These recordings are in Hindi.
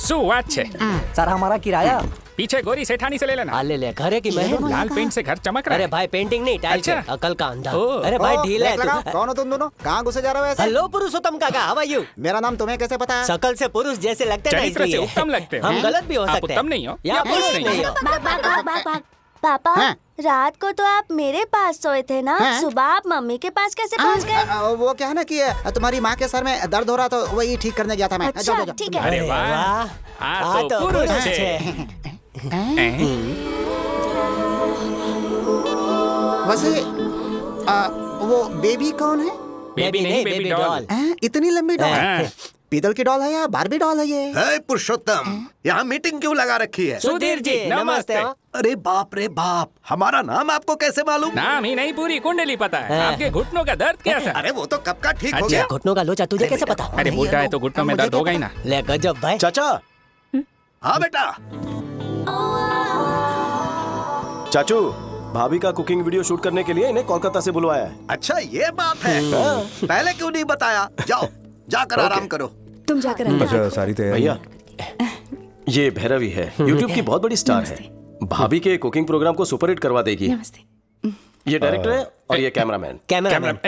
सुवात छे। सर हमारा किराया पीछे गोरी सेठानी से ले लेना। ले ले घरे की मैं लाल पेंट से घर चमक रहा अरे है। भाई पेंटिंग नहीं टाइल से अच्छा। अकल का अंधा। ओ। अरे भाई ढील है लगाओ, तू। कौन हो तुम दोनों? कहाँ घुसे जा रहे हो ऐसे? हेलो पुरुषोत्तम काका, हाउ आर यू? मेरा नाम तुम्हें कैसे पता है? शकल से पुरुष जैसे लगते हैं ना, चरित्र से इसलिए। उत्तम लगते हो। हम गलत भी हो आप सकते हैं। उत्तम नहीं हो या पुरुष नहीं हो। पापा हाँ? रात को तो आप मेरे पास सोए थे ना, हाँ? सुबह आप मम्मी के पास कैसे पहुंच गए? वो क्या है ना कि तुम्हारी माँ के सर में दर्द हो रहा तो वही ठीक करने गया था मैं। अच्छा, जाओ, जाओ, ठीक जाओ। है। अरे वाह, हाँ तो पुरुष पुरुष छे। है। वैसे वो बेबी कौन है? बेबी नहीं, बेबी डॉल। इतनी लंबी डॉल? हाँ। पीतल की डॉल है या बारबी डॉल है ये? है पुरुषोत्तम, यहाँ मीटिंग क्यों लगा रखी है? सुधीर जी नमस्ते। अरे बाप रे बाप, हमारा नाम आपको कैसे मालूम? नाम ही नहीं, पूरी कुंडली पता है। हाँ। आपके घुटनों का दर्द कैसा है? अरे वो तो कब का ठीक हो अच्छा। गया। घुटनों का लोचा तुझे कैसे पता? अरे बूढ़ा है तो घुटनों में दर्द होगा ही ना। ले गजब भाई। चाचा, हाँ बेटा, चाचू, भाभी का कुकिंग वीडियो शूट करने के लिए इन्हें कोलकाता से बुलवाया है। अच्छा ये बात है। पहले क्यों नहीं बताया? जाओ जाकर आराम करो। तुम जाकर अंदर अच्छा सारी तैयारी। भैया, ये भैरवी है, यूट्यूब की बहुत बड़ी स्टार है। भाभी के कुकिंग प्रोग्राम को सुपरहिट करवा देगी। नमस्ते। ये डायरेक्टर है और ये कैमरामैन। कैमरामैन।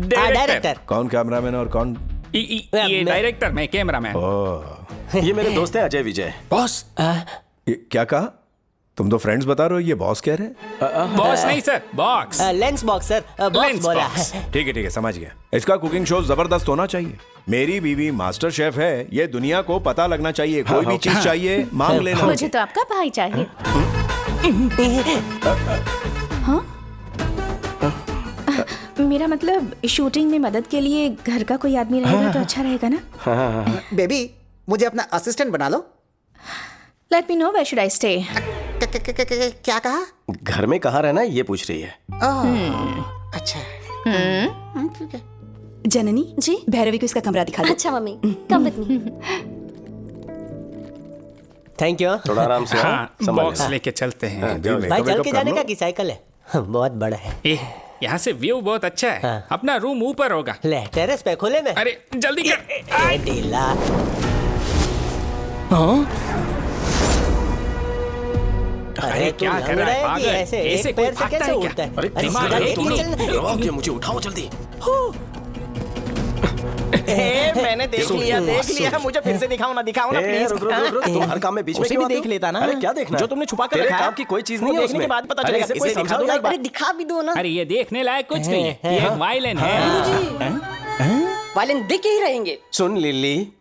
डायरेक्टर। कौन कैमरामैन और कौन? ये डायरेक्टर, मैं कैमरामैन। ओह, ये मेरे दोस्त हैं अजय विजय। बॉस। ये क्या कहा? तुम तो फ्रेंड्स बता रहे हो, ये बॉस कह रहे हैं? बॉस नहीं sir, box. Lens box sir, box lens बोला। बॉक्स। ठीक है समझ गया। इसका कुकिंग शो जबरदस्त होना चाहिए। मेरी बीवी मास्टर शेफ है, ये दुनिया को पता लगना चाहिए। कोई भी चीज चाहिए मांग लेना। मुझे तो आपका भाई चाहिए। हाँ? मेरा मतलब शूटिंग में मदद के लिए घर का कोई आदमी रहेगा तो अच्छा रहेगा ना? बेबी, मुझे अपना असिस्टेंट बना लो। Let me know where should I stay. क्या कहा? घर में कहाँ रहना है ये पूछ रही है। अच्छा। ठीक है। जननी जी? भैरवी को इसका कमरा दिखा दो। अच्छा mummy, come with me. Thank you. थोड़ा आराम से। हाँ, संभाल बॉक्स ले। लेके चलते हैं। भाई चल के जाने का की साइकिल है? बहुत बड़ा है। यहाँ से व्यू बहुत अच्छा है। हाँ। अपना रूम ऊपर होगा। ले टेरेस पे खोले ना। अरे जल्दी कर। ए, ढीला। अरे तू क्या कर लंगड़ा रहा है है कि पागल? ऐसे ऐसे एक कोई पैर से भागता कैसे है क्या? उठता है? अरे दिमाग दिमाग है है तुमने? तुमने। डराओ क्या मुझे? उठाओ जल्दी। मैंने देख लिया मुझे फिर से दिखाओ ना प्लीज। रुक रुक रुक रुक, तुम हर काम में बीच में उसे क्यों भी आते देख हो? लेता ना। अरे क्या देखना? जो तुमने छुपा कर तेरे रखा है। काम की कोई चीज वो नहीं है देखने उसमें। के बाद पता अरे चलेगा। इसे इसे कोई दिखा समझा दो दो ना एक बार। अरे दिखा भी दो ना। अरे ये देखने लायक कुछ नहीं है। ये एक वायलिन है। वायलिन देख के ही रहेंगे। सुन लिली,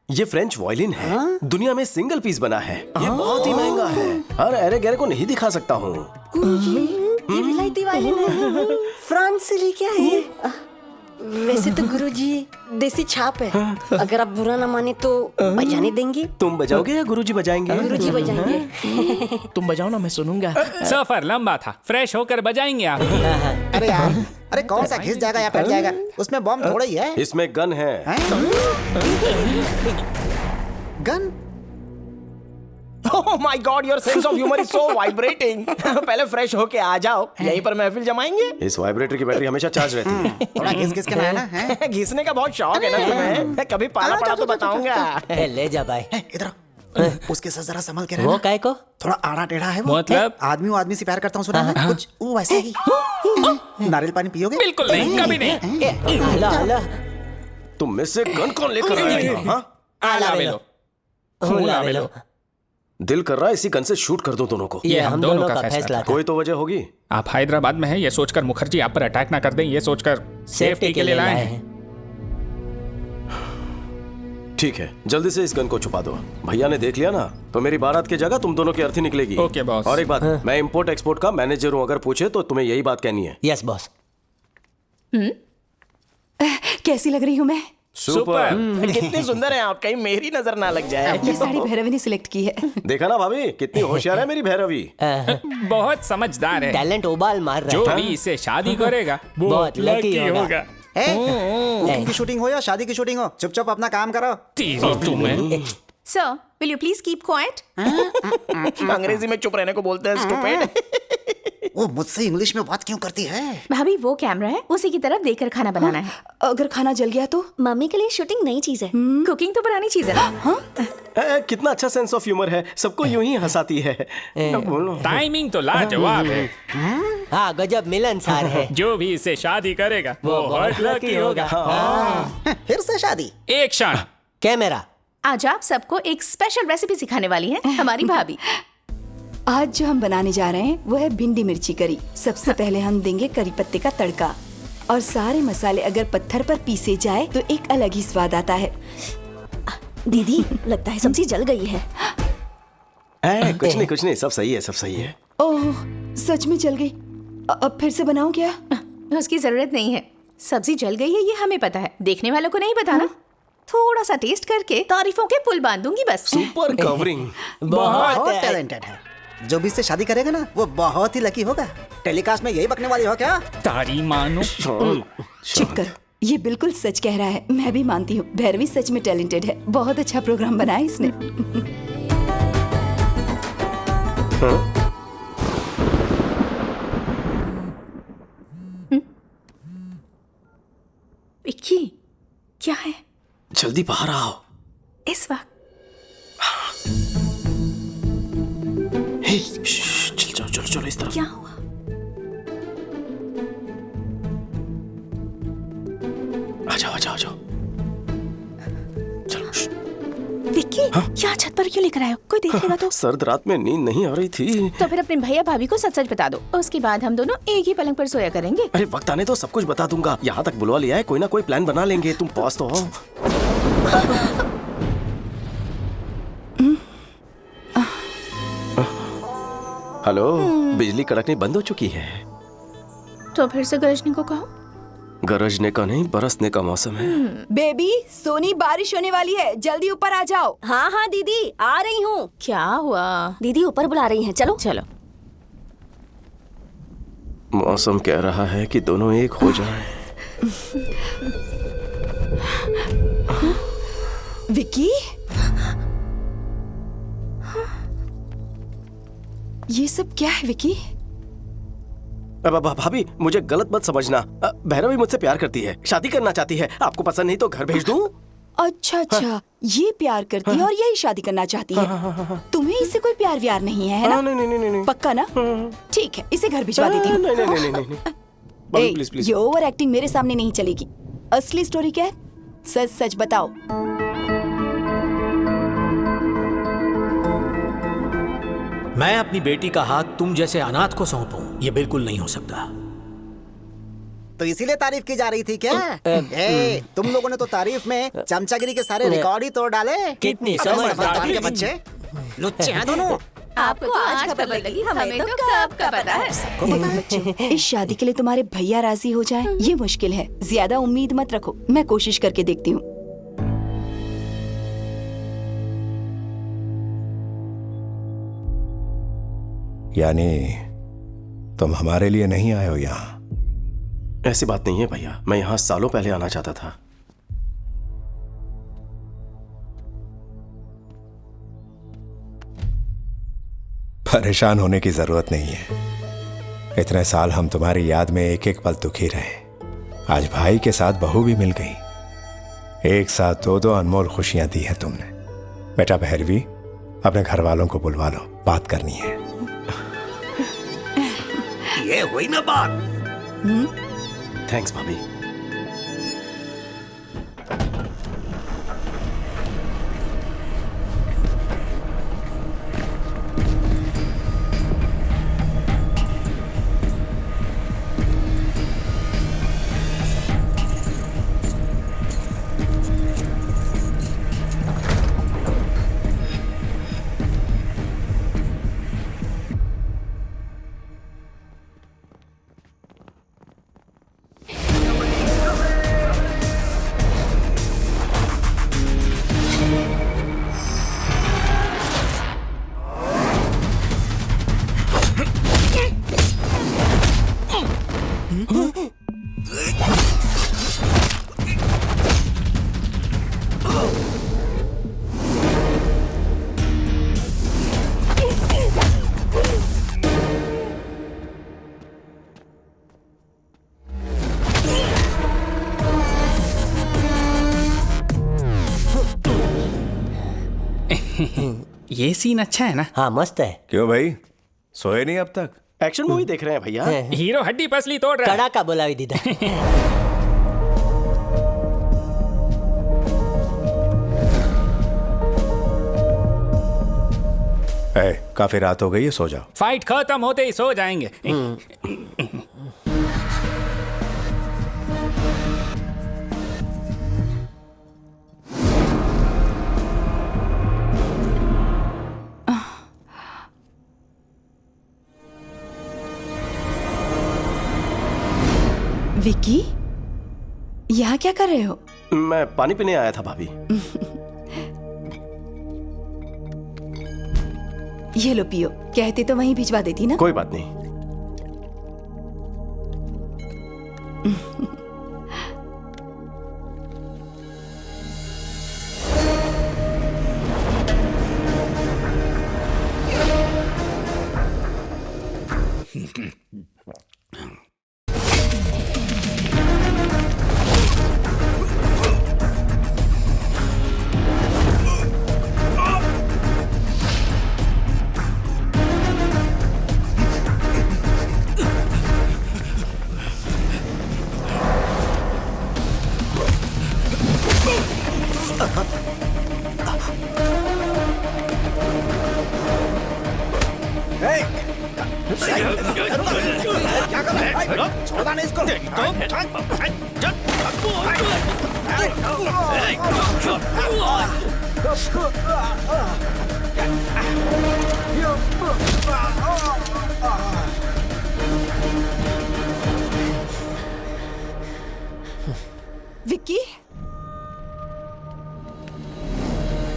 ये फ्रेंच वायलिन है। दुनिया में सिंगल पीस बना है। ये बहुत ही महंगा है। और अरे गहरे को नहीं दिखा सकता हूँ। ये विलायती वायलिन है। फ्रांस से लेके आए हैं। वैसे तो गुरुजी देसी छाप है। अगर आप बुरा ना माने तो बजाने देंगे? तुम बजाओगे या गुरुजी बजाएंगे? गुरुजी बजाएंगे। तुम बजाओ ना, मैं सुनूंगा। सफर लंबा था, फ्रेश होकर बजाएंगे आप। अरे यार, अरे कौन सा घिस जाएगा या फट जाएगा? उसमें बम थोड़ा ही है। इसमें गन है। Gun? Oh my God, your sense of humor is so vibrating. पहले फ्रेश होके आ जाओ, यहीं पर महफिल जमाएंगे। इस वाइब्रेटर की बैटरी हमेशा चार्ज रहती है। थोड़ा घिस के लाया ना है? घिसने का बहुत शौक है ना तुम्हें? कभी पाला पड़ा तो बताऊंगा। ले जा भाई। इधर उसके साथ जरा संभल के वो रहना। काय को? थोड़ा आड़ा टेढ़ा है वो। मतलब? आदमी से प्यार करता हूँ सुना है कुछ वो वैसे ही। नारियल पानी पियोगे? बिल्कुल नहीं, कभी नहीं। आला आला तुम में से गन कौन लेकर आया? हाँ? आला वेलो। हुला वेलो। दिल कर रहा है इसी गन से शूट कर दूं दोनों को। ये हम दोनों का फैसला था। कोई तो वजह होगी। आप हैदराबाद में हैं, ये सोचकर मुखर्जी आप पर अटैक ना कर दें, ये सोचकर सेफ्टी के लिए लाए हैं। ठीक है, जल्दी से इस गन को छुपा दो। भैया ने देख लिया ना तो मेरी बारात की जगह तुम दोनों की अर्थी निकलेगी। Okay boss. और एक बात, मैं इंपोर्ट एक्सपोर्ट का मैनेजर हूँ, अगर पूछे तो तुम्हें यही बात कहनी है। Yes boss. कैसी लग रही हूँ मैं? सुपर। कितनी सुंदर है आप, कहीं मेरी नजर ना लग जाए। ये साड़ी भैरवी ने सिलेक्ट की है। देखा ना भाभी, कितनी होशियार है मेरी भैरवी। बहुत समझदार है। टैलेंट उबाल मार जो रहा है। भी इससे शादी करेगा बहुत लकी होगा। कुकिंग की शूटिंग हो या शादी की शूटिंग हो, चुपचाप अपना काम करो। तेरी तुम्हें। Sir will you please keep quiet? अंग्रेजी में चुप रहने को बोलते हैं, स्टूपिड। वो मुझसे इंग्लिश में बात क्यों करती है? भाभी वो कैमरा है, उसी की तरफ देखकर खाना बनाना है। अगर खाना जल गया तो? मम्मी के लिए शूटिंग नई चीज है। कुकिंग तो पुरानी चीज है ना। हाँ? कितना अच्छा सेंस ऑफ ह्यूमर है, सबको यूं ही हंसाती है। बोलो। टाइमिंग तो लाजवाब है। हाँ गजब मिलनसार है। जो भी इससे शादी करेगा वो बहुत लकी होगा। फिर से शादी? एक क्षण। कैमरा। आज आप सबको एक स्पेशल रेसिपी सिखाने वाली है हमारी भाभी। आज जो हम बनाने जा रहे हैं वो है भिंडी मिर्ची करी। सबसे पहले हम देंगे करी पत्ते का तड़का, और सारे मसाले अगर पत्थर पर पीसे जाए तो एक अलग ही स्वाद आता है। दीदी लगता है सब्जी जल गई है। कुछ नहीं, सब सही है, सब सही है। ओह, सच में जल गई। अब फिर से बनाऊं क्या? उसकी जरूरत नहीं है, सब्जी जल गई है ये हमें पता है, देखने वालों को नहीं पता ना। थोड़ा सा टेस्ट करके तारीफों के पुल बांध दूंगी बस। Super covering. बहुत टैलेंटेड है। जो भी इससे शादी करेगा ना वो बहुत ही लकी होगा। टेलीकास्ट में यही बकने वाली हो क्या? तारी मानो। चुप कर, ये बिल्कुल सच कह रहा है, मैं भी मानती हूँ। भैरवी सच में टैलेंटेड है, बहुत अच्छा प्रोग्राम बनाया इसने। विक्की, क्या है? जल्दी बाहर आओ इस वक्त? चलो इस तरफ। क्या हुआ? आ जाओ। चलो। विक्की, क्या छत पर क्यों लेकर आए हो? कोई देखेगा तो? सर्द रात में नींद नहीं आ रही थी। तो फिर अपने भैया भाभी को सच बता दो, उसके बाद हम दोनों एक ही पलंग पर सोया करेंगे। अरे वक्त आने तो सब कुछ बता दूंगा। यहाँ तक बुलवा लिया है, कोई ना कोई प्लान बना लेंगे। तुम पास तो हो। हेलो, बिजली कड़कनी बंद हो चुकी है। तो फिर से गरजने को कहो। गरजने का नहीं, बरसने का मौसम है। बेबी, सोनी बारिश होने वाली है, जल्दी ऊपर आ जाओ। हाँ दीदी आ रही हूँ। क्या हुआ? दीदी ऊपर बुला रही हैं, चलो। चलो। मौसम कह रहा है कि दोनों एक हो जाएं। विक्की, ये सब क्या है विक्की? भाभी मुझे गलत मत समझना। भैरवी मुझसे प्यार करती है, शादी करना चाहती है। आपको पसंद नहीं तो घर भेज दूं? अच्छा, ये प्यार करती है और यही शादी करना चाहती है। तुम्हें इससे कोई प्यार व्यार नहीं है ना? नहीं। पक्का ना? ठीक है, इसे घर भिजवा देती हूँ। नहीं। प्लीज। ये ओवर एक्टिंग मेरे सामने नहीं चलेगी। असली स्टोरी क्या है? सच बताओ। मैं अपनी बेटी का हाथ तुम जैसे अनाथ को सौंपूं, ये बिल्कुल नहीं हो सकता। तो इसीलिए तारीफ की जा रही थी क्या? तुम लोगों ने तो तारीफ में चमचागिरी के सारे रिकॉर्ड ही तोड़ डाले। कितनी समझदार के बच्चे लुच्चे हैं दोनों। आपको तो आज खबर लगी, हमें तो कब का पता है। इस शादी के लिए तुम्हारे भैया राजी हो जाए ये मुश्किल है। ज्यादा उम्मीद मत रखो, मैं कोशिश करके देखती हूँ। यानी तुम हमारे लिए नहीं आए हो यहाँ? ऐसी बात नहीं है भैया, मैं यहाँ सालों पहले आना चाहता था। परेशान होने की जरूरत नहीं है। इतने साल हम तुम्हारी याद में एक एक पल दुखी रहे। आज भाई के साथ बहू भी मिल गई। एक साथ दो अनमोल खुशियां दी है तुमने। बेटा भैरवी, अपने घर वालों को बुलवा लो, बात करनी है। ये हुई ना बात। थैंक्स भाभी। ये सीन अच्छा है ना? हाँ मस्त है। क्यों भाई, सोए नहीं अब तक? एक्शन मूवी देख रहे हैं भैया। हीरो हड्डी पसली तोड़ रहा है। कड़ा का बोला दीदा। काफी रात हो गई है, सो जाओ। फाइट खत्म होते ही सो जाएंगे। विकी, यहाँ क्या कर रहे हो? मैं पानी पीने आया था भाभी। ये लो पियो, कहते तो वहीं भिजवा देती ना। कोई बात नहीं। छोड़ा नहीं इसको। विक्की,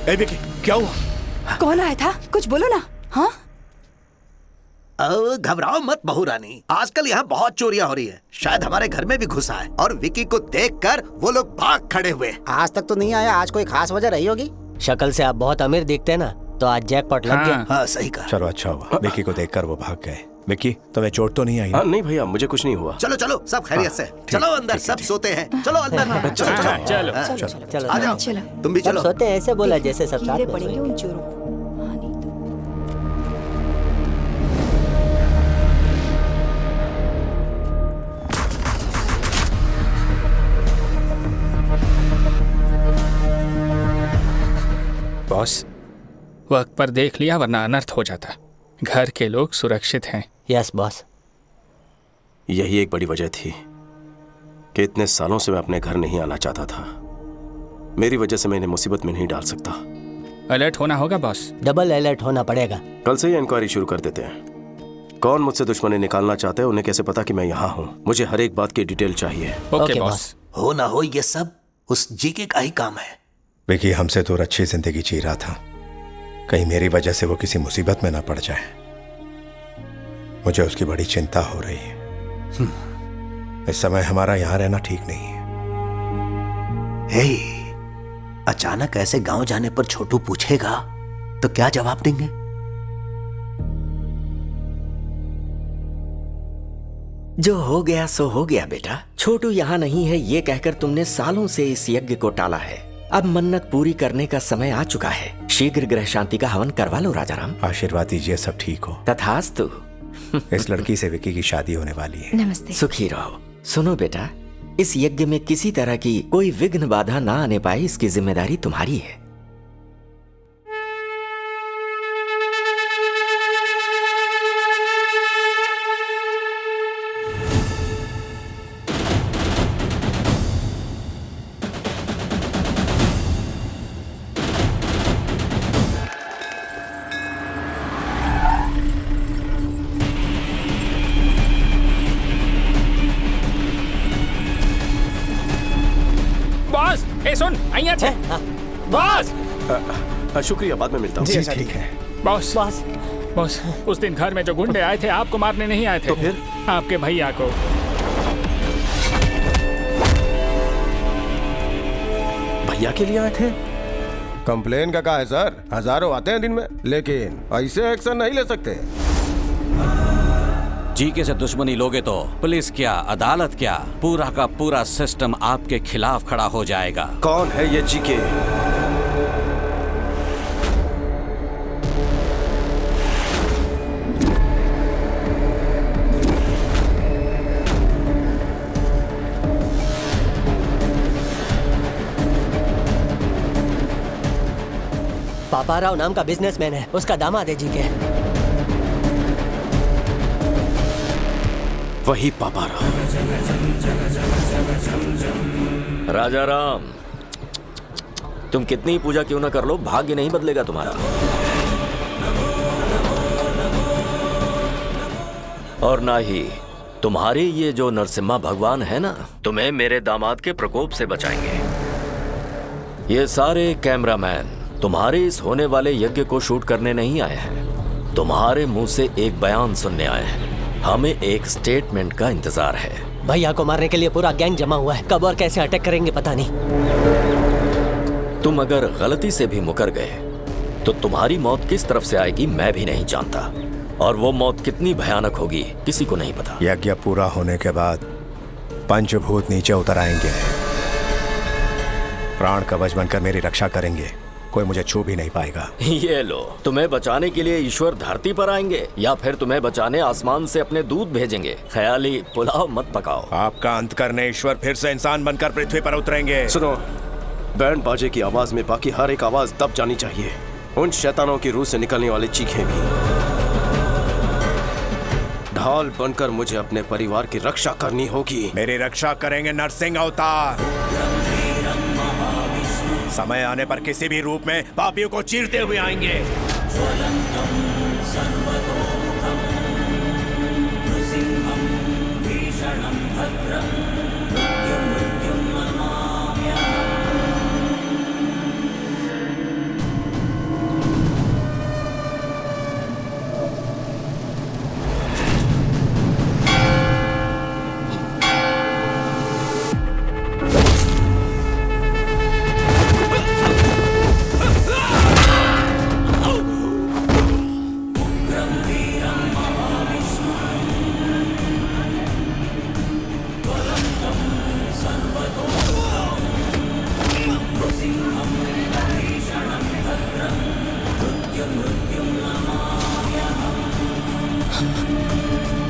ए विकी, क्या हुआ? कौन आया था? कुछ बोलो ना। हाँ, घबराओ मत बहू रानी, आजकल यहाँ बहुत चोरियां हो रही है। शायद हमारे घर में भी घुसा है और विकी को देखकर वो लोग भाग खड़े हुए। आज तक तो नहीं आया, आज कोई खास वजह रही होगी। शक्ल से आप बहुत अमीर दिखते हैं ना, तो आज जैकपॉट लग गया। हाँ सही कहा। चलो अच्छा हुआ, विकी को देखकर वो भाग गए। विकी, तुम्हें चोट तो नहीं आई? नहीं भैया, मुझे कुछ नहीं हुआ। चलो चलो, सब खैरियत से। चलो अंदर, सब सोते हैं। चलो अंदर। चलो चलो आ जाओ, चलो। तुम भी चलो। सोते हैं ऐसे बोला जैसे सब साथ कीड़े में पड़ेंगे सोए। उन चोरों को। हाँ, नहीं तो। बॉस, वक्त पर देख लिया वरना अनर्थ हो जाता। घर के लोग सुरक्षित हैं। Yes boss. यही एक बड़ी वजह थी कि इतने सालों से मैं अपने घर नहीं आना चाहता था। मेरी वजह से मैं इन्हें मुसीबत में नहीं डाल सकता। अलर्ट होना होगा बॉस। डबल अलर्ट होना पड़ेगा। कल से ही इंक्वायरी शुरू कर देते हैं। कौन मुझसे दुश्मनी निकालना चाहते हैं, उन्हें कैसे पता कि मैं यहाँ हूँ? मुझे हर एक बात की डिटेल चाहिए। Okay boss. हो ना हो, ये सब उस जीके का ही काम है। विकी हमसे दूर अच्छी जिंदगी जी रहा था, कहीं मेरी वजह से वो किसी मुसीबत में ना पड़ जाए। मुझे उसकी बड़ी चिंता हो रही है। इस समय हमारा यहाँ रहना ठीक नहीं है। हे, अचानक ऐसे गांव जाने पर छोटू पूछेगा तो क्या जवाब देंगे? जो हो गया सो हो गया बेटा। छोटू यहाँ नहीं है ये कहकर तुमने सालों से इस यज्ञ को टाला है। अब मन्नत पूरी करने का समय आ चुका है। शीघ्र ग्रह शांति का हवन करवा लो राजाराम। आशीर्वाद दीजिए सब ठीक हो। तथास्तु। इस लड़की से विकी की शादी होने वाली है। नमस्ते। सुखी रहो। सुनो बेटा, इस यज्ञ में किसी तरह की कोई विघ्न बाधा ना आने पाए, इसकी जिम्मेदारी तुम्हारी है। बॉस, ए सुन, आइए छे। बॉस, शुक्रिया, बाद में मिलता हूँ। जी ठीक है। बॉस, बॉस, बॉस, उस दिन घर में जो गुंडे आए थे आपको मारने नहीं आए थे। तो फिर? आपके भैया को। भैया के लिए आए थे? कंप्लेन का है सर, हजारों आते हैं दिन में, लेकिन ऐसे एक्शन नहीं ले सकते। जीके से दुश्मनी लोगे तो पुलिस क्या, अदालत क्या, पूरा का पूरा सिस्टम आपके खिलाफ खड़ा हो जाएगा। कौन है ये जीके? पापाराव नाम का बिजनेसमैन है, उसका दामाद है जी के। वही पापाराव। राजा राम, तुम कितनी पूजा क्यों ना कर लो, भाग्य नहीं बदलेगा तुम्हारा। और ना ही तुम्हारे ये जो नरसिम्हा भगवान है ना, तुम्हें मेरे दामाद के प्रकोप से बचाएंगे। ये सारे कैमरामैन तुम्हारे इस होने वाले यज्ञ को शूट करने नहीं आए हैं, तुम्हारे मुंह से एक बयान सुनने आए हैं। हमें एक स्टेटमेंट का इंतजार है। भैया को मारने के लिए पूरा गैंग जमा हुआ है, कब और कैसे अटैक करेंगे पता नहीं। तुम अगर गलती से भी मुकर गए तो तुम्हारी मौत किस तरफ से आएगी मैं भी नहीं जानता, और वो मौत कितनी भयानक होगी किसी को नहीं पता। यज्ञ पूरा होने के बाद पंचभूत नीचे उतर आएंगे, प्राण कवच बनकर मेरी रक्षा करेंगे, कोई मुझे छू भी नहीं पाएगा। ये लो, तुम्हें बचाने के लिए ईश्वर धरती पर आएंगे या फिर तुम्हें बचाने आसमान से अपने दूत भेजेंगे। ख्याली पुलाव मत पकाओ। आपका अंत करने ईश्वर फिर से इंसान बनकर पृथ्वी पर उतरेंगे। सुनो, बैंड बाजे की आवाज में बाकी हर एक आवाज दब जानी चाहिए, उन शैतानों की रूह से निकलने वाली चीखें भी। ढाल बनकर मुझे अपने परिवार की रक्षा करनी होगी। मेरी रक्षा करेंगे नरसिंह अवतार। समय आने पर किसी भी रूप में पापियों को चीरते हुए आएंगे।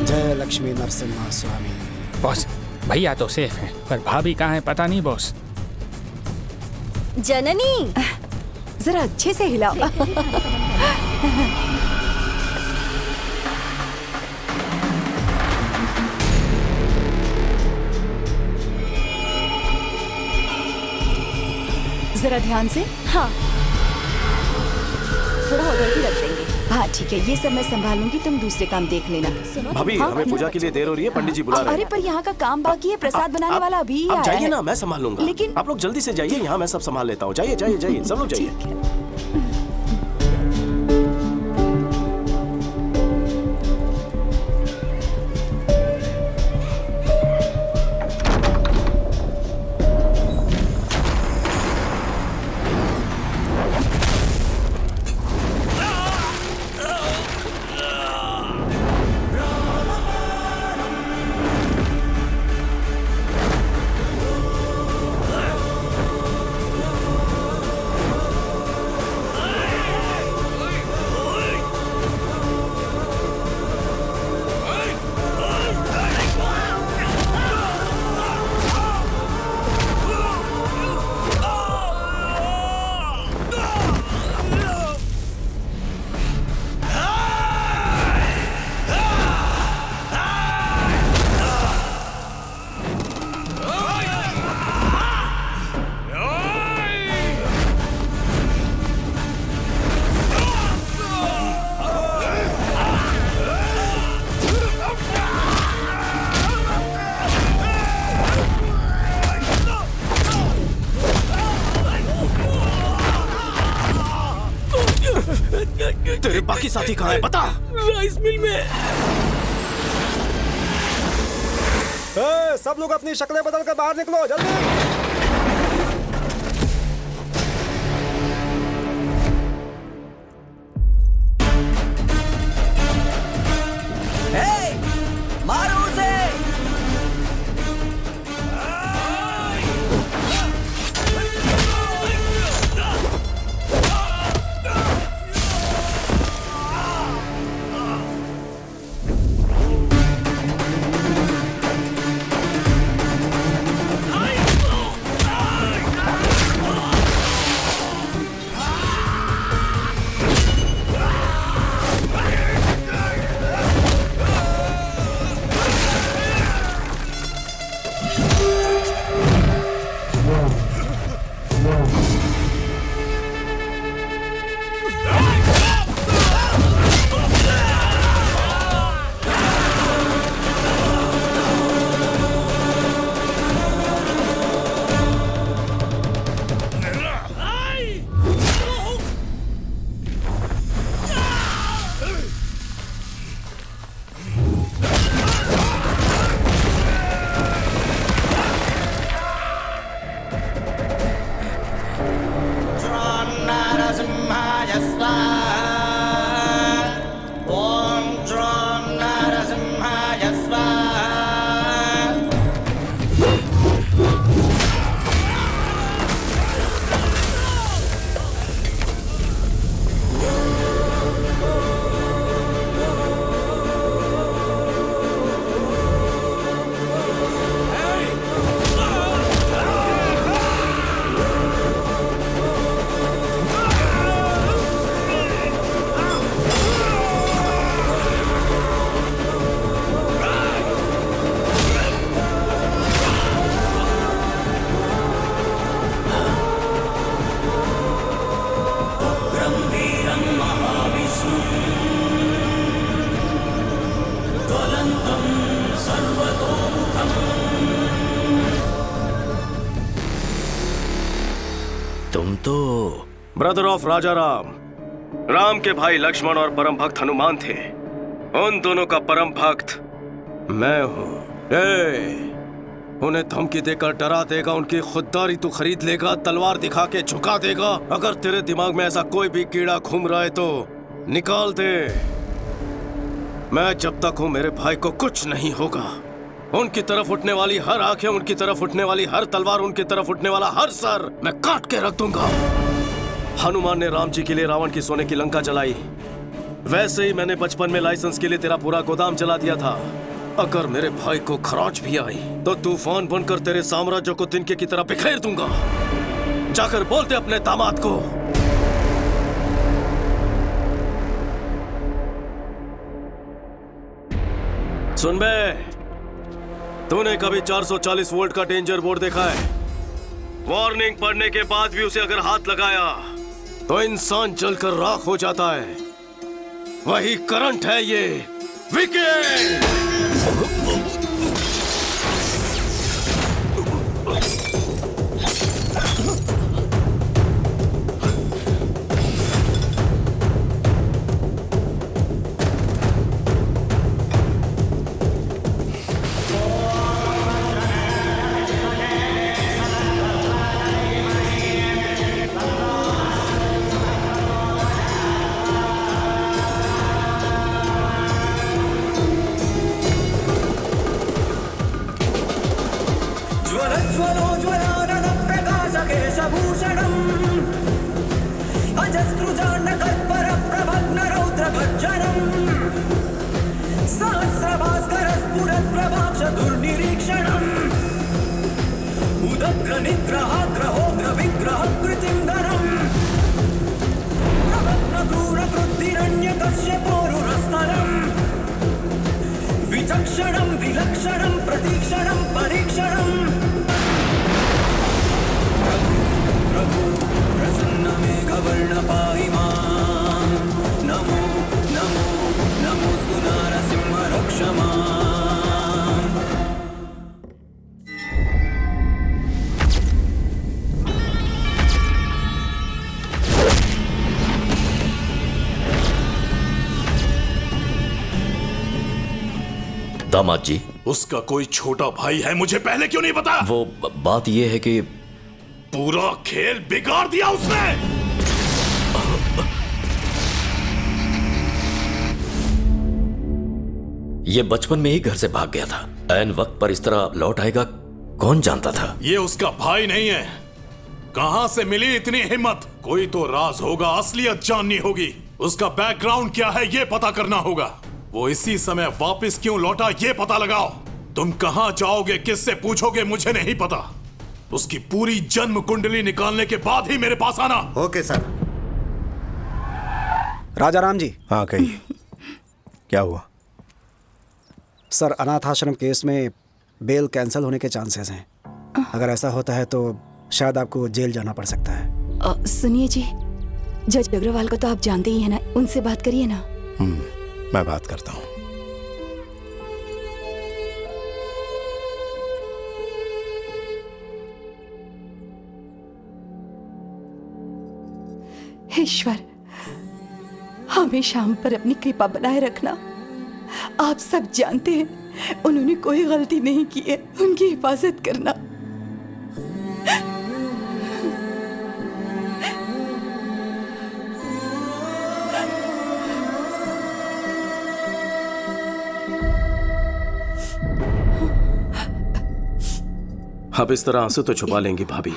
जय लक्ष्मी नरसिम्हा स्वामी। बॉस, भैया तो सेफ हैं, पर भाभी कहाँ है पता नहीं बॉस। जननी, जरा अच्छे से हिलाओ। जरा ध्यान से। हाँ, थोड़ा उधर भी रख देंगे। हाँ ठीक है, ये सब मैं संभाल लूंगी, तुम दूसरे काम देख लेना। भाभी, हमें पूजा के लिए देर हो रही है, पंडित जी बुला रहे हैं। अरे पर यहाँ का काम बाकी है, प्रसाद बनाने वाला अभी ही आया है। जाइए ना, मैं संभाल लूंगा। लेकिन आप लोग जल्दी से जाइए, यहाँ मैं सब संभाल लेता हूँ। जाइए जाइए जाइए, सब लोग जाइए। तेरे बाकी साथी कहाँ है बता? राइस मिल में। सब लोग अपनी शक्लें बदल कर बाहर निकलो जल्दी। मारो उसे। स्वाहा ओम द्रों नरसिंहाय स्वाहा। तुम तो ब्रदर ऑफ राजा राम, राम के भाई लक्ष्मण और परम भक्त हनुमान थे। उन दोनों का परम भक्त मैं हूँ। उन्हें धमकी देकर डरा देगा, उनकी खुददारी तू खरीद लेगा, तलवार दिखा के झुका देगा। अगर तेरे दिमाग में ऐसा कोई भी कीड़ा घूम रहा है तो निकाल दे। मैं जब तक हूँ मेरे भाई को कुछ नहीं होगा। उनकी तरफ उठने वाली हर आंखें, उनकी तरफ उठने वाली हर तलवार, उनकी तरफ उठने वाला हर सर मैं काट के रख दूंगा। हनुमान ने राम जी के लिए रावण की सोने की लंका जलाई, वैसे ही मैंने बचपन में लाइसेंस के लिए तेरा पूरा गोदाम जला दिया था। अगर मेरे भाई को खरोंच भी आई तो तूफान बनकर तेरे साम्राज्य को तिनके की तरह बिखेर दूंगा। जाकर बोलते अपने दामाद को। सुन बे, तूने कभी 440 वोल्ट का डेंजर बोर्ड देखा है? वार्निंग पढ़ने के बाद भी उसे अगर हाथ लगाया तो इंसान जलकर राख हो जाता है। वही करंट है ये विकेट। विचक्षणं विलक्षणं प्रतीक्षणं परीक्षणं प्रभु प्रसन्न मेघवर्ण पाहि मां। नमो नमो नमोस्तु नारसिंह रक्ष मां। दामाद जी, उसका कोई छोटा भाई है, मुझे पहले क्यों नहीं बताया? वो बात ये है कि पूरा खेल बिगाड़ दिया उसने। ये बचपन में ही घर से भाग गया था। ऐन वक्त पर इस तरह लौट आएगा कौन जानता था। ये उसका भाई नहीं है। कहां से मिली इतनी हिम्मत? कोई तो राज होगा, असलियत जाननी होगी। उसका बैकग्राउंड क्या है ये पता करना होगा। वो इसी समय वापस क्यों लौटा ये पता लगाओ। तुम कहां जाओगे, किससे पूछोगे, मुझे नहीं पता। उसकी पूरी जन्म कुंडली निकालने के बाद ही मेरे पास आना। Okay sir. राजा राम जी। हाँ कहिए, क्या हुआ? सर, अनाथ आश्रम केस में बेल कैंसिल होने के चांसेस हैं। अगर ऐसा होता है तो शायद आपको जेल जाना पड़ सकता है। सुनिए जी, जज अग्रवाल को तो आप जानते ही हैं ना, उनसे बात करिए ना। मैं बात करता हूँ। ईश्वर, हमेशा हम पर अपनी कृपा बनाए रखना। आप सब जानते हैं उन्होंने कोई गलती नहीं की है, उनकी हिफाजत करना। आप इस तरह आंसू तो छुपा लेंगी भाभी,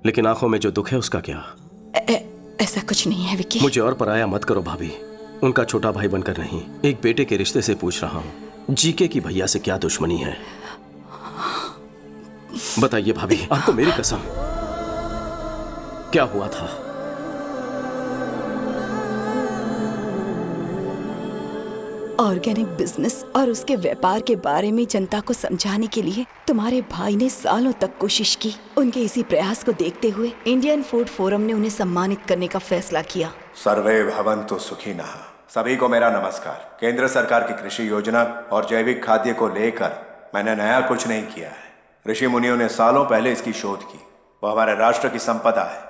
लेकिन आंखों में जो दुख है उसका क्या? ऐसा कुछ नहीं है विकी। मुझे और पराया मत करो भाभी। उनका छोटा भाई बनकर नहीं, एक बेटे के रिश्ते से पूछ रहा हूँ। जीके की भैया से क्या दुश्मनी है? बताइए भाभी, आपको मेरी कसम, क्या हुआ था? ऑर्गेनिक बिजनेस और उसके व्यापार के बारे में जनता को समझाने के लिए तुम्हारे भाई ने सालों तक कोशिश की। उनके इसी प्रयास को देखते हुए इंडियन फूड फोरम ने उन्हें सम्मानित करने का फैसला किया। सर्वे भवन्तु सुखिनः। सभी को मेरा नमस्कार। केंद्र सरकार की कृषि योजना और जैविक खाद्य को लेकर मैंने नया कुछ नहीं किया है। ऋषि मुनियों ने सालों पहले इसकी शोध की। वो हमारे राष्ट्र की संपदा है।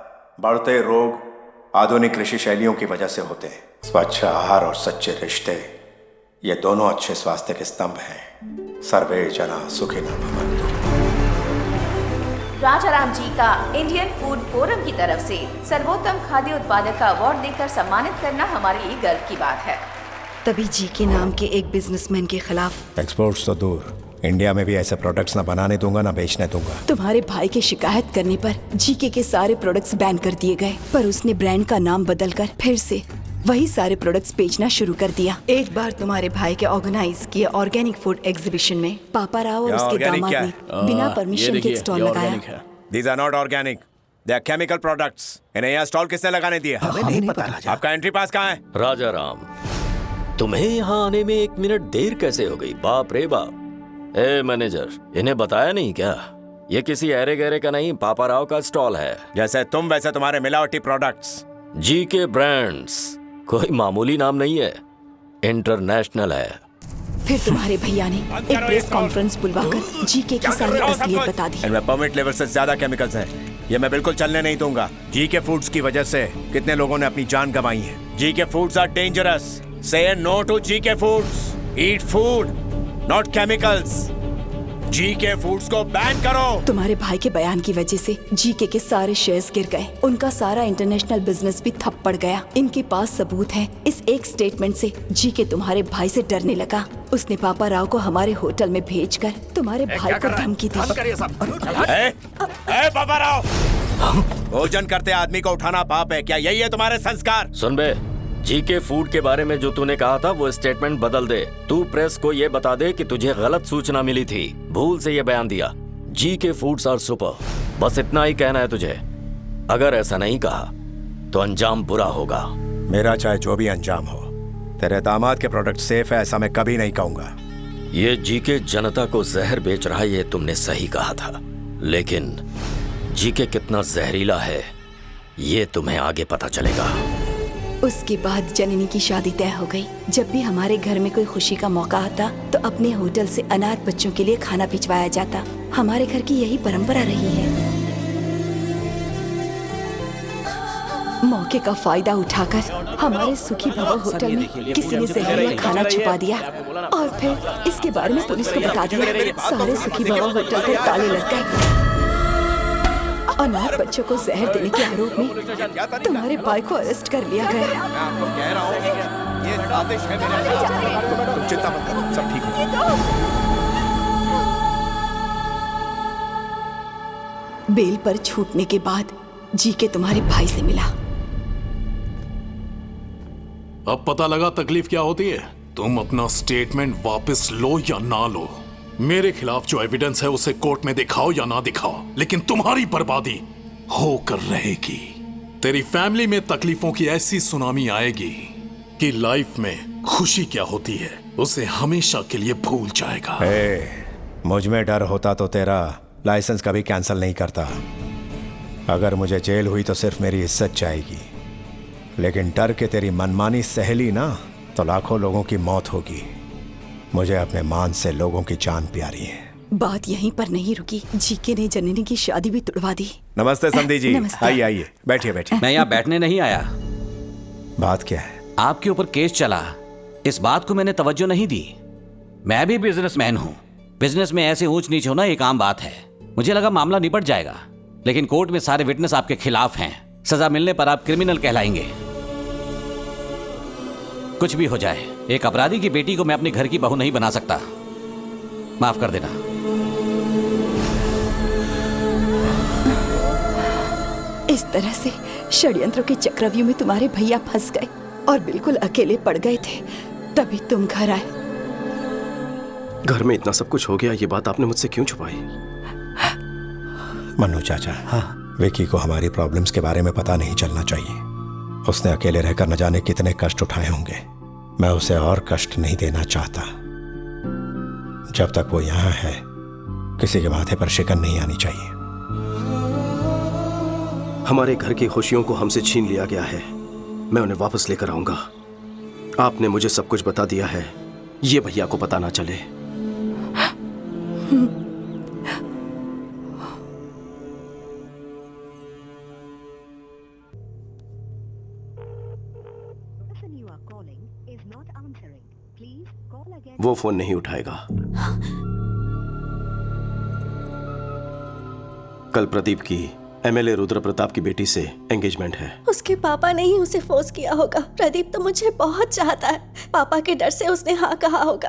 बढ़ते रोग आधुनिक कृषि शैलियों की वजह से होते हैं। स्वच्छ आहार और सच्चे रिश्ते, ये दोनों अच्छे स्वास्थ्य के स्तंभ हैं। सर्वे जना सुखिनः भवन्तु। राजाराम जी का इंडियन फूड फोरम की तरफ से सर्वोत्तम खाद्य उत्पादक का अवार्ड देकर सम्मानित करना हमारे लिए गर्व की बात है। तभी जी के नाम के एक बिजनेसमैन के खिलाफ एक्सपोर्ट्स तो दूर, इंडिया में भी ऐसे प्रोडक्ट्स ना बनाने दूंगा ना बेचने दूंगा। तुम्हारे भाई की शिकायत करने पर जीके के सारे प्रोडक्ट्स बैन कर दिए गए, पर उसने ब्रांड का नाम बदलकर फिर से वही सारे प्रोडक्ट्स बेचना शुरू कर दिया। एक बार तुम्हारे भाई के ऑर्गेनाइज किए ऑर्गेनिक फूड एग्जीबिशन में पापा राव और उसके दामाद ने बिना परमिशन के स्टॉल लगाया। These are not organic. They are chemical products. इन्हें यहाँ स्टॉल किसने लगाने दिया? हमें नहीं पता राजा। आपका एंट्री पास कहाँ है? राजा राम, तुम्हें यहाँ आने में 1 मिनट देर कैसे हो गई? बाप रे बाप। ए मैनेजर, इन्हें बताया नहीं क्या? ये किसी ऐरे गहरे का नहीं, पापा राव का स्टॉल है। जैसे तुम वैसे तुम्हारे मिलावटी प्रोडक्ट्स। जीके ब्रांड्स कोई मामूली नाम नहीं है, इंटरनेशनल है। फिर तुम्हारे भैया ने एक प्रेस कॉन्फ्रेंस बुलवाकर जीके की सारी असलियत बता दी। इनमें परमिट लेवल से ज्यादा केमिकल्स हैं। ये मैं बिल्कुल चलने नहीं दूंगा। जीके फूड्स की वजह से कितने लोगों ने अपनी जान गंवाई है। GK foods are dangerous. Say no to GK foods. Eat food not chemicals. GK foods को बैन करो। तुम्हारे भाई के बयान की वजह से जीके के सारे शेयर्स गिर गए। उनका सारा इंटरनेशनल बिजनेस भी ठप पड़ गया। इनके पास सबूत है। इस एक स्टेटमेंट से जीके तुम्हारे भाई से डरने लगा। उसने पापा राव को हमारे होटल में भेजकर तुम्हारे भाई को धमकी दी। पापा राव, भोजन करते आदमी को उठाना पाप है क्या? यही है तुम्हारे संस्कार? सुन बे, जीके फूड के बारे में जो तूने कहा था वो स्टेटमेंट बदल दे। तू प्रेस को ये बता दे कि तुझे गलत सूचना मिली थी, भूल से ये बयान दिया। जीके फूड्स आर सुपर, बस इतना ही कहना है तुझे। अगर ऐसा नहीं कहा तो अंजाम बुरा होगा। मेरा चाहे जो भी अंजाम हो, तेरे दामाद के प्रोडक्ट सेफ है ऐसा मैं कभी नहीं कहूंगा। ये जीके जनता को जहर बेच रहा है, ये तुमने सही कहा था, लेकिन जीके कितना जहरीला है ये तुम्हें आगे पता चलेगा। उसके बाद जननी की शादी तय हो गई। जब भी हमारे घर में कोई खुशी का मौका आता तो अपने होटल से अनाथ बच्चों के लिए खाना भिजवाया जाता। हमारे घर की यही परंपरा रही है। मौके का फायदा उठाकर हमारे सुखी भव होटल में किसी ने जहरीला खाना छुपा दिया और फिर इसके बारे में पुलिस को बता दिया। सारे सुखी भव होटल पर ताले लग गए। अनाथ बच्चों को जहर देने के आरोप में तुम्हारे भाई को अरेस्ट कर लिया गया। तुम चिंता मत करो, सब ठीक होगा। बेल पर छूटने के बाद जीके तुम्हारे भाई से मिला। अब पता लगा तकलीफ क्या होती है। तुम अपना स्टेटमेंट वापस लो या ना लो, मेरे खिलाफ जो एविडेंस है उसे कोर्ट में दिखाओ या ना दिखाओ, लेकिन तुम्हारी बर्बादी होकर रहेगी। तेरी फैमिली में तकलीफों की ऐसी सुनामी आएगी कि लाइफ में खुशी क्या होती है उसे हमेशा के लिए भूल जाएगा। मुझ में डर होता तो तेरा लाइसेंस कभी कैंसिल नहीं करता। अगर मुझे जेल हुई तो सिर्फ मेरी इज्जत जाएगी, लेकिन डर के तेरी मनमानी सहेली ना तो लाखों लोगों की मौत होगी। मुझे अपने मान से लोगों की जान प्यारी है। बात यहीं पर नहीं रुकी। जीके ने जननी की शादी भी तुड़वा दी। नमस्ते संधि जी। नमस्ते। आइए आइए, बैठिए बैठिए। मैं यहाँ बैठने नहीं आया। बात क्या है? आपके ऊपर केस चला, इस बात को मैंने तवज्जो नहीं दी। मैं भी बिजनेसमैन हूँ। बिजनेस में ऐसे ऊंच नीच होना एक आम बात है। मुझे लगा मामला निपट जाएगा, लेकिन कोर्ट में सारे विटनेस आपके खिलाफ हैं। सजा मिलने पर आप क्रिमिनल कहलाएंगे। कुछ भी हो जाए, एक अपराधी की बेटी को मैं अपने घर की बहू नहीं बना सकता। माफ कर देना। किस तरह से षड्यंत्रों के चक्रव्यूह में तुम्हारे भैया फंस गए और बिल्कुल अकेले पड़ गए थे, तभी तुम घर आए। घर में इतना सब कुछ हो गया, ये बात आपने मुझसे क्यों छुपाई? मन्नू चाचा, हाँ, विकी को हमारी प्रॉब्लम्स के बारे में पता नहीं चलना चाहिए। उसने अकेले रहकर न जाने कितने कष्ट उठाए होंगे। मैं उसे और कष्ट नहीं देना चाहता। जब तक वो यहाँ है, किसी के माथे पर शिकन नहीं आनी चाहिए। हमारे घर की खुशियों को हमसे छीन लिया गया है, मैं उन्हें वापस लेकर आऊंगा। आपने मुझे सब कुछ बता दिया है, ये भैया को पता ना चले। वो फोन नहीं उठाएगा। कल प्रदीप की एमएलए रुद्र प्रताप की बेटी से एंगेजमेंट है। उसके पापा ने ही उसे फोर्स किया होगा। प्रदीप तो मुझे बहुत चाहता है, पापा के डर से उसने हाँ कहा होगा।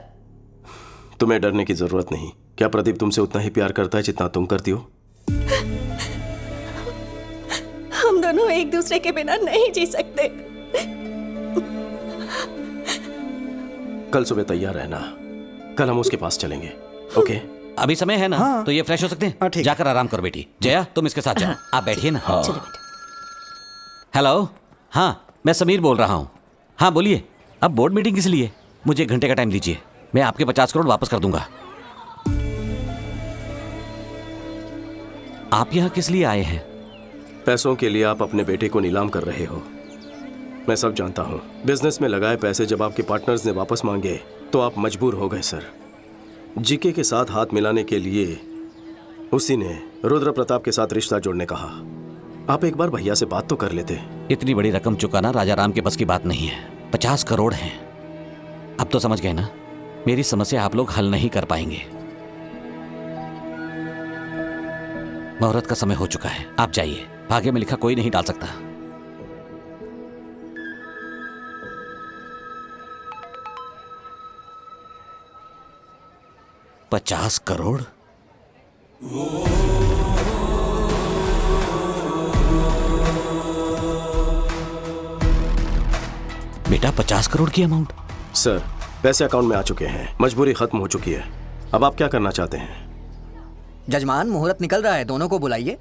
तुम्हें डरने की जरूरत नहीं। क्या प्रदीप तुमसे उतना ही प्यार करता है जितना तुम करती हो? हम दोनों एक दूसरे के बिना नहीं जी सकते। कल सुबह तैयार रहना, कल हम उसके पास चलेंगे। ओके? अभी समय है ना? हाँ। तो ये फ्रेश हो सकते हैं? जाकर आराम करो बेटी। जया, तुम इसके साथ जाओ। आप बैठिए ना। हाँ। हेलो, हाँ, मैं समीर बोल रहा हूँ। हाँ बोलिए। अब बोर्ड मीटिंग किस लिए? मुझे 1 घंटे का टाइम दीजिए, मैं आपके 50 करोड़ वापस कर दूंगा। आप यहाँ किस लिए आए हैं? पैसों के लिए आप अपने बेटे को नीलाम कर रहे हो, मैं सब जानता हूँ। बिजनेस में लगाए पैसे जब आपके पार्टनर्स ने वापस मांगे तो आप मजबूर हो गए सर। जीके के साथ हाथ मिलाने के लिए उसी ने रुद्र प्रताप के साथ रिश्ता जोड़ने कहा। आप एक बार भैया से बात तो कर लेते। इतनी बड़ी रकम चुकाना राजा राम के बस की बात नहीं है। 50 करोड़ हैं। अब तो समझ गए ना, मेरी समस्या आप लोग हल नहीं कर पाएंगे। मुहूर्त का समय हो चुका है, आप जाइए। भाग्य में लिखा कोई नहीं डाल सकता। $50 करोड़? बेटा 50 करोड़ की अमाउंट? सर, पैसे अकाउंट में आ चुके हैं, मजबूरी खत्म हो चुकी है। अब आप क्या करना चाहते हैं? जजमान, मुहूर्त निकल रहा है, दोनों को बुलाइए।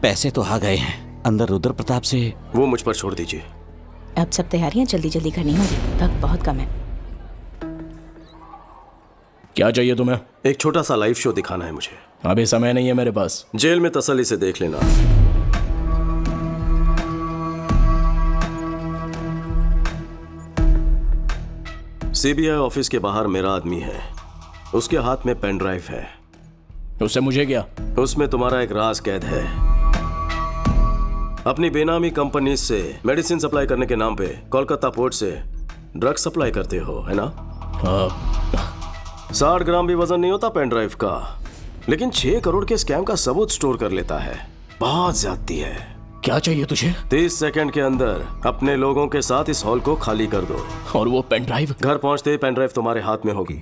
पैसे तो आ गए हैं, अंदर रुद्र प्रताप से। वो मुझ पर छोड़ दीजिए। अब सब तैयारियां जल्दी जल्दी करनी होगी, वक्त बहुत कम है। क्या चाहिए तुम्हें? एक छोटा सा लाइव शो दिखाना है मुझे। अभी समय नहीं है मेरे पास। जेल में तसल्ली से देख लेना। सीबीआई ऑफिस के बाहर मेरा आदमी है, उसके हाथ में पेन ड्राइव है। उससे मुझे क्या? उसमें तुम्हारा एक राज कैद है। अपनी बेनामी कंपनी से मेडिसिन सप्लाई करने के नाम पे कोलकाता पोर्ट से ड्रग सप्लाई करते हो, है ना? हाँ। 60 ग्राम भी वजन नहीं होता पेन ड्राइव का, लेकिन 6 करोड़ के स्कैम का सबूत स्टोर कर लेता है। बहुत ज्यादती है। क्या चाहिए तुझे? 30 सेकंड के अंदर अपने लोगों के साथ इस हॉल को खाली कर दो। और वो पेन ड्राइव? घर पहुंचते ही पेन ड्राइव तुम्हारे हाथ में होगी।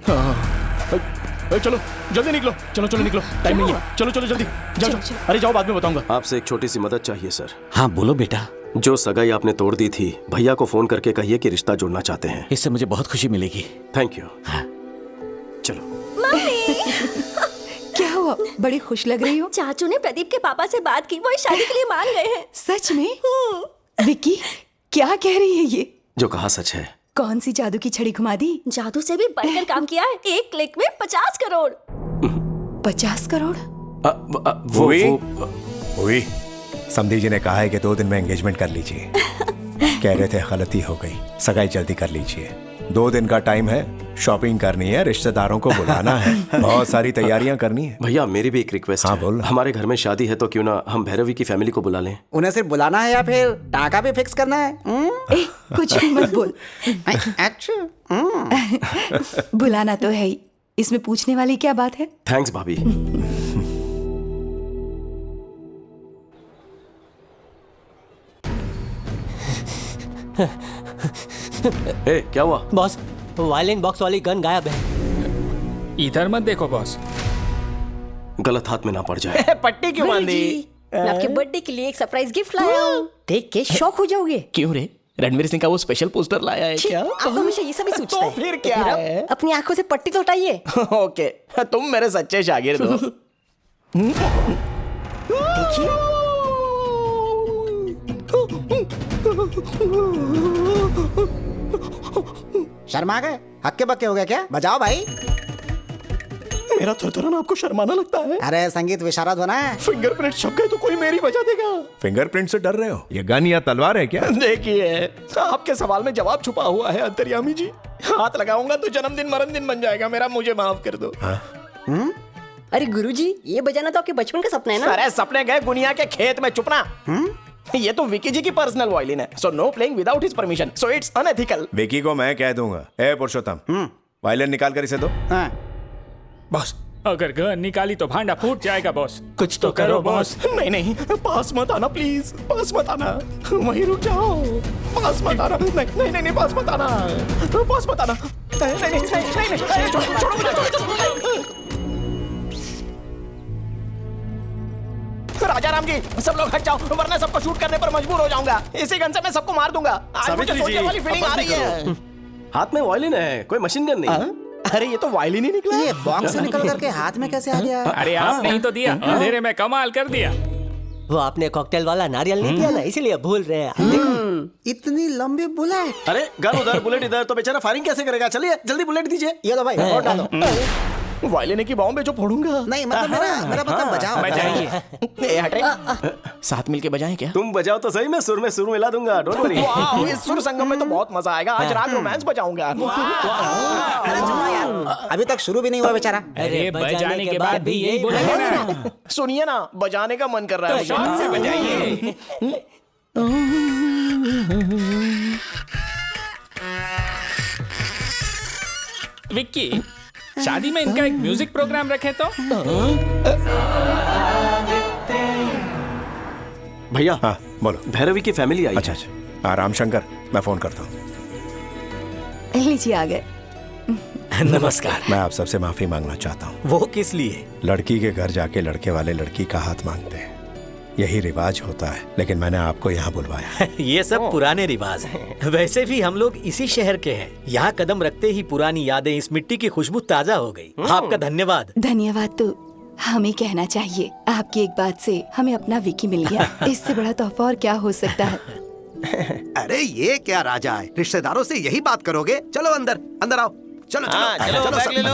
चलो जल्दी निकलो, चलो चलो निकलो, टाइम नहीं है। चलो चलो जल्दी जाओ। अरे जाओ, बाद में बताऊंगा। आपसे एक छोटी सी मदद चाहिए सर। हाँ बोलो बेटा। जो सगाई आपने तोड़ दी थी, भैया को फोन करके कहिए कि रिश्ता जोड़ना चाहते हैं। इससे मुझे बहुत खुशी मिलेगी। Thank you. हाँ। चलो। क्या हुआ? बड़ी खुश लग रही हो। चाचू ने प्रदीप के पापा से बात की, वो इस शादी के लिए मान गए हैं। सच में? विक्की, क्या कह रही है ये? जो कहा सच है। कौन सी जादू की छड़ी घुमा दी? जादू से भी बढ़कर काम किया है। एक क्लिक में 50 करोड़। 50 करोड़? वो समधी जी ने कहा है कि 2 दिन में एंगेजमेंट कर लीजिए। कह रहे थे गलती हो गई, सगाई जल्दी कर लीजिए। 2 दिन का टाइम है, शॉपिंग करनी है, रिश्तेदारों को बुलाना है, बहुत सारी तैयारियां करनी है। भैया मेरी भी एक रिक्वेस्ट है। बोल। हमारे घर में शादी है तो क्यों ना हम भैरवी की फैमिली को बुला लें। उन्हें सिर्फ बुलाना है या फिर टाका भी फिक्स करना है? ए, कुछ भी मत बोल। बुलाना तो है ही, इसमें पूछने वाली क्या बात है? थैंक्स भाभी। ए, क्या हुआ? बॉस, वायलिन बॉक्स वाली गन गायब है। इधर मत देखो बॉस। गलत हाथ में ना पड़ जाए। पट्टी क्यों बांधी? मैं आपके बर्थडे के लिए एक सरप्राइज गिफ्ट लाया हूँ। देख के शॉक हो जाओगे। क्यों रे, रणवीर सिंह का वो स्पेशल पोस्टर लाया है क्या? आप तो हमेशा ये सभी सोचते हैं। फिर क्या अब है? अपनी आंखों से पट्टी तो हटाइए। ओके, तुम मेरे सच्चे शागिर्द हो। देखिए शर्मा गए, हक्के बक्के हो गए क्या? बजाओ भाई। मेरा थरथराना आपको शर्माना लगता है? अरे संगीत विशारद होना है। फिंगरप्रिंट छप गए तो कोई मेरी बजा देगा। फिंगरप्रिंट से डर रहे हो? ये गन या तलवार है क्या? देखिए, आपके सवाल में जवाब छुपा हुआ है अंतर्यामी जी। हाथ लगाऊंगा तो जन्मदिन मरणदिन बन जाएगा मेरा, मुझे माफ कर दो। अरे गुरुजी, ये बजाना तो आपके बचपन का सपना है ना? अरे सपने गए गुनिया के खेत में, चुप ना। ये तो विकी जी की पर्सनल वायलिन है, so know playing without his permission, so it's unethical. Vicky को मैं कह दूंगा, ए पुरुषोत्तम, वायलिन निकाल कर इसे दो। बॉस, अगर गन निकाली तो भांडा फूट जाएगा बॉस। कुछ तो करो बॉस। नहीं नहीं, पास मत आना प्लीज, पास मत आना, वहीं रुक जाओ, पास मत आना। नहीं नहीं नहीं, पास मत आना, पास मत आना। नहीं नहीं नहीं नहीं, छोड़ो मुझे। राजा राम जी, सब लोग हट जाओ, वरना सबको शूट करने पर मजबूर हो जाऊंगा। इसी गन से मैं सबको मार दूंगा। आज मुझे सोचने वाली फीलिंग आ रही है। हाथ में वायलिन है, कोई मशीन गन नहीं। अरे ये तो वायलिन ही निकला। ये बॉक्स से निकल करके हाथ में कैसे आ गया? अरे आपने ही तो दिया, अंधेरे में कमाल कर दिया। वो आपने कॉकटेल वाला नारियल नहीं दिया ना, इसीलिए भूल रहे हैं। इतनी लंबी बुलेट। अरे गन उधर, बुलेट इधर, तो बेचारा फायरिंग कैसे करेगा? चलिए जल्दी बुलेट दीजिए। ये लो भाई, और डालो। वायलिन की बॉम्ब जो फोड़ूंगा। नहीं मतलब मेरा मतलब बजाओ। बजाइए। हटे, साथ मिलके बजाएं क्या? तुम बजाओ तो सही, मैं सुर में सुर मिला दूंगा, डोंट वरी। वाह, इस सुर संगम में तो बहुत मजा आएगा। आज रात रोमांस बजाऊंगा। अरे चुप यार, अभी तक शुरू भी नहीं हुआ बेचारा। अरे बजाने के बाद भी यही बोलेंगे ना। सुनिए ना, बजाने का मन कर रहा है। शॉट से बजाइए। विक्की, शादी में इनका एक म्यूजिक प्रोग्राम रखे तो? भैया, हाँ बोलो। भैरवी की फैमिली आई। अच्छा अच्छा, राम शंकर, मैं फोन करता हूँ। लीजिए, आ गए। नमस्कार। मैं आप सबसे माफी मांगना चाहता हूँ। वो किस लिए? लड़की के घर जाके लड़के वाले लड़की का हाथ मांगते हैं, यही रिवाज होता है, लेकिन मैंने आपको यहाँ बुलवाया। ये सब पुराने रिवाज हैं। वैसे भी हम लोग इसी शहर के हैं। यहाँ कदम रखते ही पुरानी यादें, इस मिट्टी की खुशबू ताजा हो गई। आपका धन्यवाद। धन्यवाद तो हमें कहना चाहिए। आपकी एक बात से हमें अपना विकी मिल गया। इससे बड़ा तोहफा और क्या हो सकता है? अरे ये क्या राजा है, रिश्तेदारों से यही बात करोगे? चलो अंदर, अंदर आओ। चलो चलो, चलो, बैग ले लो।